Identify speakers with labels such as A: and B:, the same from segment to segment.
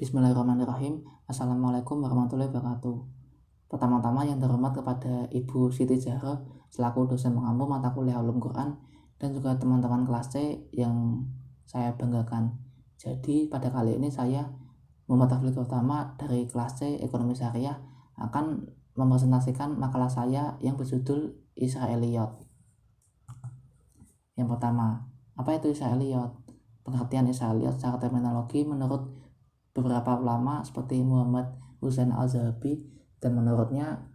A: Bismillahirrahmanirrahim. Assalamualaikum warahmatullahi wabarakatuh. Pertama-tama yang terhormat kepada Ibu Siti Zahra selaku dosen pengampu mata kuliah Ulum Quran dan juga teman-teman kelas C yang saya banggakan. Jadi pada kali ini saya Muhammad Taufiq Utama dari kelas C Ekonomi Syariah akan mempresentasikan makalah saya yang berjudul Israeliyot. Yang pertama, apa itu Israeliyot? Pengertian Israeliyot secara terminologi menurut beberapa ulama seperti Muhammad Husain Al-Zahabi, dan menurutnya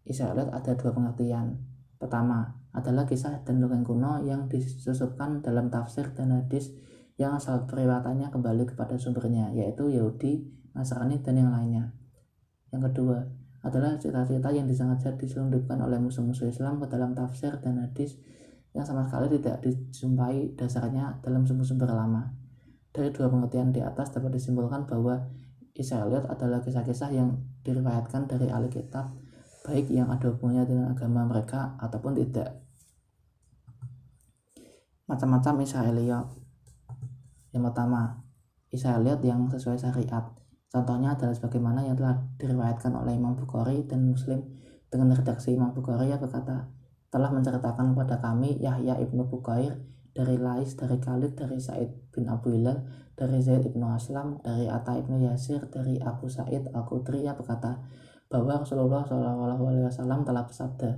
A: Israeliyot ada dua pengertian. Pertama adalah kisah dan dongeng kuno yang disusupkan dalam tafsir dan hadis yang asal periwayatannya kembali kepada sumbernya, yaitu Yahudi, Nasrani, dan yang lainnya. Yang kedua adalah cerita-cerita yang disengaja diselundupkan oleh musuh-musuh Islam ke dalam tafsir dan hadis yang sama sekali tidak dijumpai dasarnya dalam sumber-sumber lama. Dari dua pengertian di atas dapat disimpulkan bahwa Israeliyot adalah kisah-kisah yang diriwayatkan dari ahli kitab, baik yang ada hubungannya dengan agama mereka ataupun tidak. Macam-macam Israeliyot. Yang pertama, Israeliyot yang sesuai syariat. Contohnya adalah sebagaimana yang telah diriwayatkan oleh Imam Bukhari dan Muslim dengan redaksi Imam Bukhari yang berkata, telah menceritakan kepada kami Yahya ibnu Bukair dari Lais, dari Khalid, dari Sa'id bin Abu Hilal, dari Zaid ibnu Aslam, dari Atta ibnu Yasir, dari Abu Sa'id Al-Khudri yang berkata bahwa Rasulullah SAW telah bersabda,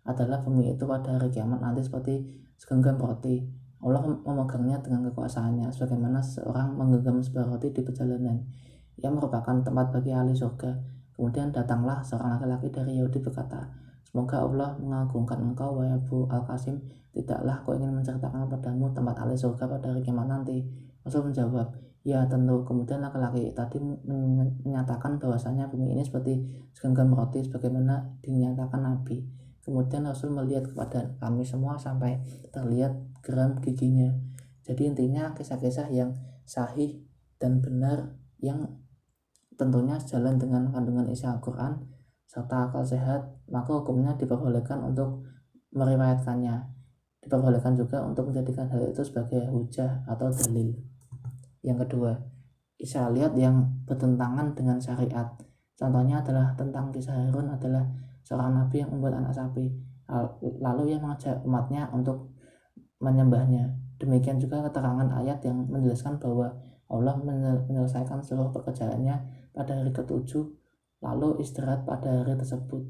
A: adalah bumi itu pada hari kiamat nanti seperti segenggam roti. Allah memegangnya dengan kekuasaannya, sebagaimana seorang menggenggam sebuah roti di perjalanan. Ia merupakan tempat bagi ahli surga. Kemudian datanglah seorang laki-laki dari Yahudi berkata, semoga Allah mengagungkan engkau, wahai Abu Al-Qasim. Tidaklah kau ingin menceritakan kepadamu tempat ahli surga pada hari kiamat nanti? Rasul menjawab, ya tentu. Kemudian laki-laki tadi menyatakan bahwasanya bumi ini seperti segenggam roti sebagaimana dinyatakan Nabi. Kemudian Rasul melihat kepada kami semua sampai terlihat geram giginya. Jadi intinya kisah-kisah yang sahih dan benar yang tentunya sejalan dengan kandungan isi Al-Quran serta akal sehat, maka hukumnya diperbolehkan untuk meriwayatkannya. Diperbolehkan juga untuk menjadikan hal itu sebagai hujah atau dalil. Yang kedua, Israeliyot yang bertentangan dengan syariat. Contohnya adalah tentang kisah Harun adalah seorang nabi yang membuat anak sapi, lalu ia mengajak umatnya untuk menyembahnya. Demikian juga keterangan ayat yang menjelaskan bahwa Allah menyelesaikan seluruh pekerjaannya pada hari ke-7 lalu istirahat pada hari tersebut,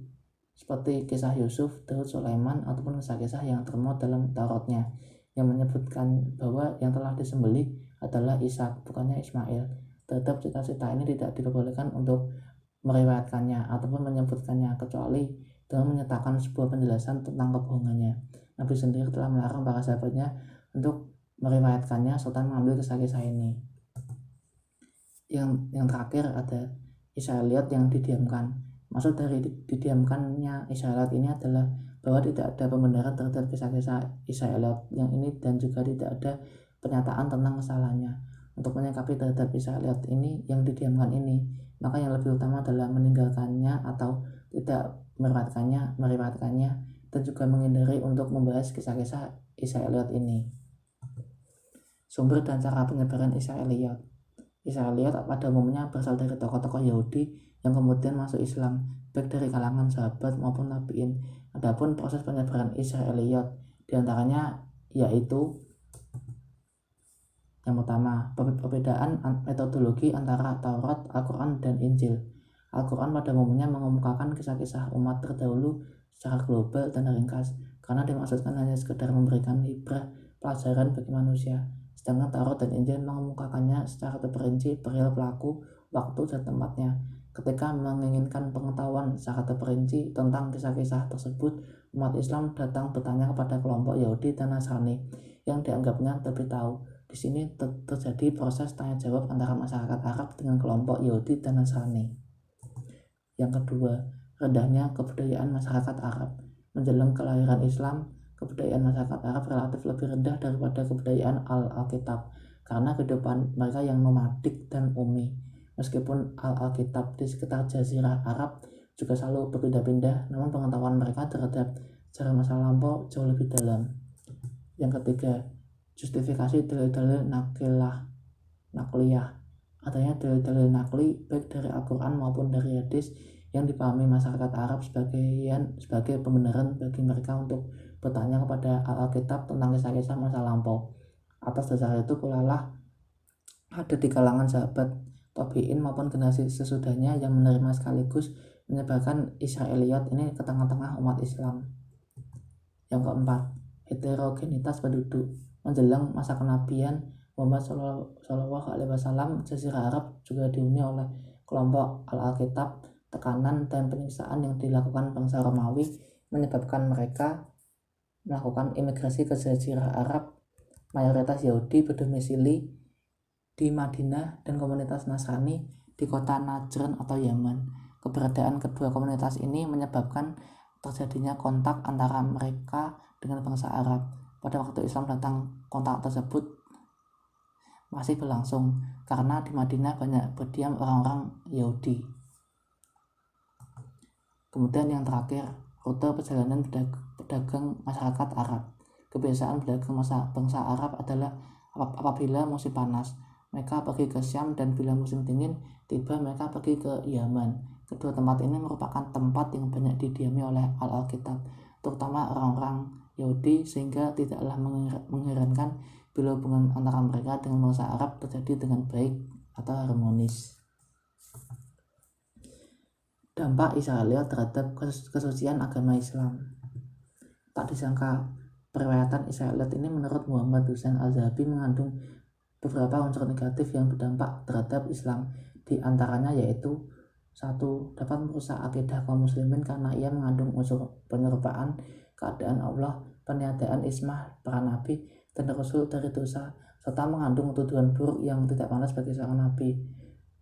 A: seperti kisah Yusuf, Daud, Sulaiman, ataupun kisah-kisah yang termuat dalam Tauratnya yang menyebutkan bahwa yang telah disembelih adalah Ishak, bukannya Ismail. Tetap cerita-cerita ini tidak diperbolehkan untuk meriwayatkannya ataupun menyebutkannya kecuali dengan menyatakan sebuah penjelasan tentang kebohongannya. Nabi sendiri telah melarang para sahabatnya untuk meriwayatkannya serta mengambil kisah-kisah ini. Yang terakhir ada Israeliyot yang didiamkan. Maksud dari didiamkannya Israeliyot ini adalah bahwa tidak ada pembenaran terhadap kisah-kisah Israeliyot yang ini dan juga tidak ada pernyataan tentang kesalahannya. Untuk menyikapi terhadap Israeliyot ini yang didiamkan ini, maka yang lebih utama adalah meninggalkannya atau tidak meriwayatkannya dan juga menghindari untuk membahas kisah-kisah Israeliyot ini. Sumber dan cara penyebaran Israeliyot. Israeliyot pada umumnya berasal dari tokoh-tokoh Yahudi yang kemudian masuk Islam, baik dari kalangan sahabat maupun tabi'in. Adapun proses penyebaran Israeliyot diantaranya yaitu yang pertama, perbedaan metodologi antara Taurat, Al-Quran, dan Injil. Al-Quran pada umumnya mengemukakan kisah-kisah umat terdahulu secara global dan ringkas, karena dimaksudkan hanya sekedar memberikan ibrah pelajaran bagi manusia. Sedangkan Taurat dan Injil mengemukakannya secara terperinci perihal pelaku, waktu, dan tempatnya. Ketika menginginkan pengetahuan secara terperinci tentang kisah-kisah tersebut, umat Islam datang bertanya kepada kelompok Yahudi dan Nasrani yang dianggapnya lebih tahu. Di sini terjadi proses tanya jawab antara masyarakat Arab dengan kelompok Yahudi dan Nasrani. Yang kedua, rendahnya kebudayaan masyarakat Arab. Menjelang kelahiran Islam, kebudayaan masyarakat Arab relatif lebih rendah daripada kebudayaan Al-Alkitab karena kehidupan mereka yang nomadik dan ummi. Meskipun Al-Alkitab di sekitar Jazirah Arab juga selalu berpindah-pindah, namun pengetahuan mereka terhadap sejarah masa lampau jauh lebih dalam. Yang ketiga, justifikasi dalil-dalil nakliyah adanya dalil-dalil nakli baik dari Al-Quran maupun dari hadis yang dipahami masyarakat Arab sebagai pembenaran bagi mereka untuk bertanya kepada Alkitab tentang kisah-kisah masa lampau. Atas dasar itu pula lah ada di kalangan sahabat tabi'in maupun generasi sesudahnya yang menerima sekaligus menyebarkan Israiliyat ini ke tengah-tengah umat Islam. Yang keempat, heterogenitas penduduk. Menjelang masa kenabian Muhammad Shallallahu Alaihi Wasallam, Jazirah Arab juga dihuni oleh kelompok Al-Alkitab. Tekanan dan penyiksaan yang dilakukan bangsa Romawi menyebabkan mereka melakukan imigrasi ke Jazirah Arab. Mayoritas Yahudi berdomisili di Madinah dan komunitas Nasrani di kota Najran atau Yaman. Keberadaan kedua komunitas ini menyebabkan terjadinya kontak antara mereka dengan bangsa Arab. Pada waktu Islam datang, kontak tersebut masih berlangsung karena di Madinah banyak berdiam orang-orang Yahudi. Kemudian yang terakhir, rute perjalanan pedagang masyarakat Arab. Kebiasaan berdagang bangsa Arab adalah apabila musim panas, mereka pergi ke Syam, dan bila musim dingin tiba mereka pergi ke Yaman. Kedua tempat ini merupakan tempat yang banyak didiami oleh Al-Alkitab, terutama orang-orang Yahudi, sehingga tidaklah mengherankan bila hubungan antara mereka dengan bangsa Arab terjadi dengan baik atau harmonis. Dampak Israiliyat terhadap kesucian agama Islam. Tak disangka, periwayatan Israiliyat ini menurut Muhammad Hussein Al-Zahabi mengandung beberapa unsur negatif yang berdampak terhadap Islam. Di antaranya yaitu 1. Dapat merusak akidah kaum muslimin karena ia mengandung unsur penyerupaan keadaan Allah, peniadaan ismah para nabi dan rasul dari dosa, serta mengandung tuduhan buruk yang tidak pantas bagi seorang nabi.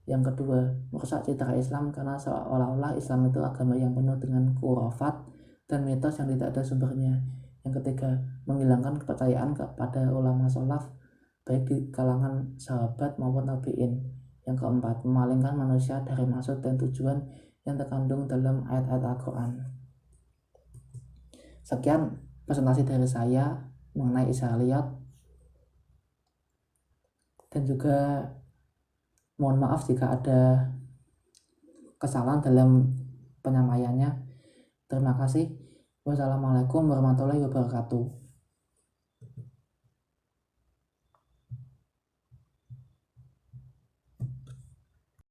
A: Yang kedua, merusak citra Islam karena seolah-olah Islam itu agama yang penuh dengan khurafat dan mitos yang tidak ada sumbernya. Yang ketiga, menghilangkan kepercayaan kepada ulama salaf baik di kalangan sahabat maupun tabi'in. Yang keempat, memalingkan manusia dari maksud dan tujuan yang terkandung dalam ayat-ayat Al-Quran. Sekian presentasi dari saya mengenai Israiliyat, dan juga mohon maaf jika ada kesalahan dalam penyampaiannya. Terima kasih. Wassalamualaikum warahmatullahi wabarakatuh.